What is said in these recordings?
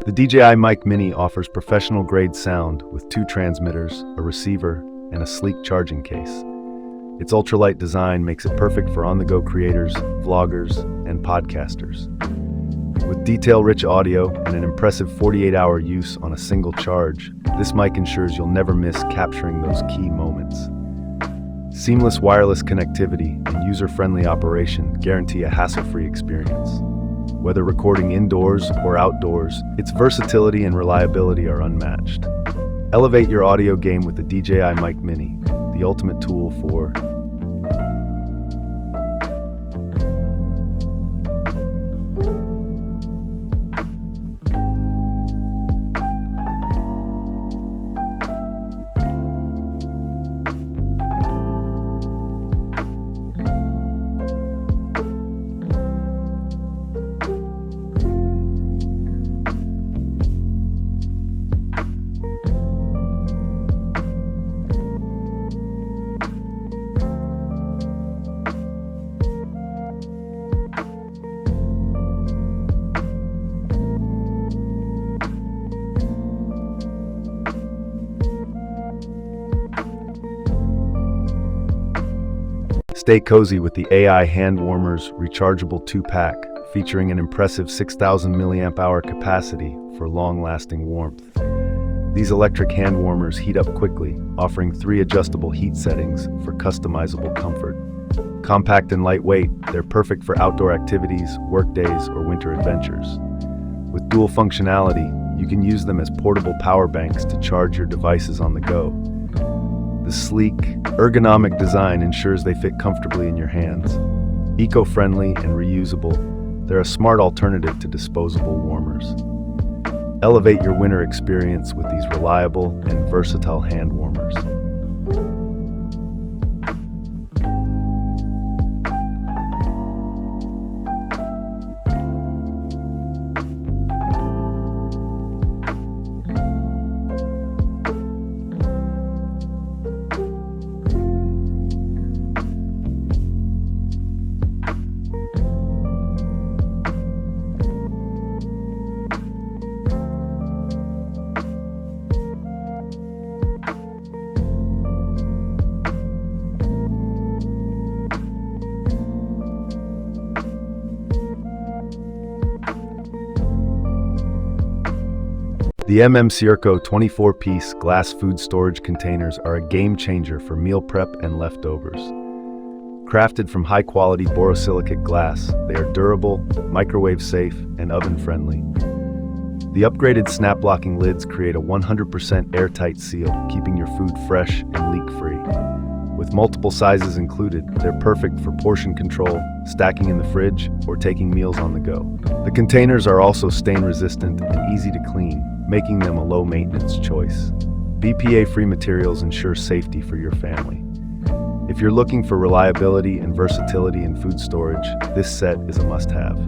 The DJI Mic Mini offers professional-grade sound with 2 transmitters, a receiver, and a sleek charging case. Its ultralight design makes it perfect for on-the-go creators, vloggers, and podcasters. With detail-rich audio and an impressive 48-hour use on a single charge, this mic ensures you'll never miss capturing those key moments. Seamless wireless connectivity and user-friendly operation guarantee a hassle-free experience. Whether recording indoors or outdoors, its versatility and reliability are unmatched. Elevate your audio game with the DJI Mic Mini, the ultimate tool for Stay cozy with the AI Hand Warmers rechargeable 2-pack, featuring an impressive 6,000 mAh capacity for long-lasting warmth. These electric hand warmers heat up quickly, offering 3 adjustable heat settings for customizable comfort. Compact and lightweight, they're perfect for outdoor activities, workdays, or winter adventures. With dual functionality, you can use them as portable power banks to charge your devices on the go. The sleek, ergonomic design ensures they fit comfortably in your hands. Eco-friendly and reusable, they're a smart alternative to disposable warmers. Elevate your winter experience with these reliable and versatile hand warmers. The Circo 24-piece glass food storage containers are a game changer for meal prep and leftovers. Crafted from high-quality borosilicate glass, they are durable, microwave-safe, and oven-friendly. The upgraded snap-locking lids create a 100% airtight seal, keeping your food fresh and leak-free. With multiple sizes included, they're perfect for portion control, stacking in the fridge, or taking meals on the go. The containers are also stain-resistant and easy to clean, making them a low-maintenance choice. BPA-free materials ensure safety for your family. If you're looking for reliability and versatility in food storage, this set is a must-have.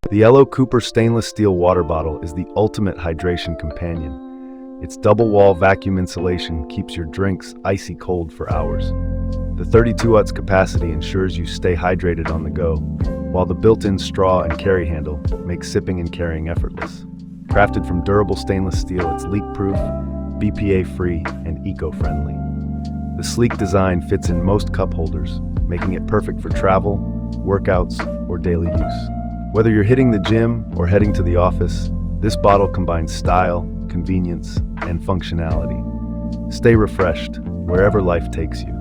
The Yellow Cooper stainless steel water bottle is the ultimate hydration companion. Its double-wall vacuum insulation keeps your drinks icy cold for hours. The 32 watts capacity ensures you stay hydrated on the go, while the built-in straw and carry handle makes sipping and carrying effortless. Crafted from durable stainless steel, it's leak-proof, BPA-free, and eco-friendly. The sleek design fits in most cup holders, making it perfect for travel, workouts, or daily use. Whether you're hitting the gym or heading to the office, this bottle combines style, convenience, and functionality. Stay refreshed wherever life takes you.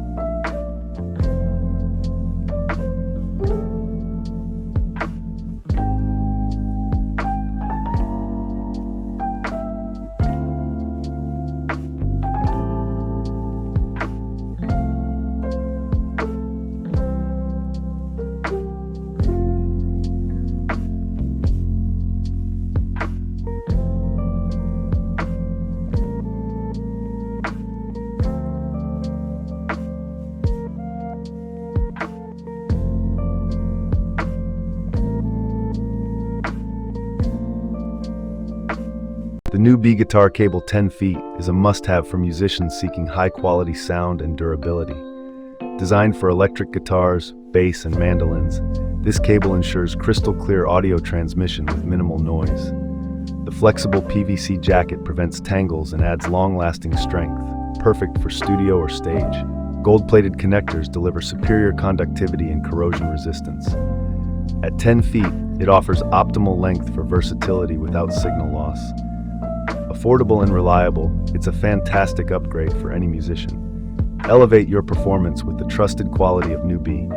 The new B Guitar Cable 10 feet is a must-have for musicians seeking high-quality sound and durability. Designed for electric guitars, bass, and mandolins, this cable ensures crystal-clear audio transmission with minimal noise. The flexible PVC jacket prevents tangles and adds long-lasting strength, perfect for studio or stage. Gold-plated connectors deliver superior conductivity and corrosion resistance. At 10 feet, it offers optimal length for versatility without signal loss. Affordable and reliable, it's a fantastic upgrade for any musician. Elevate your performance with the trusted quality of New B.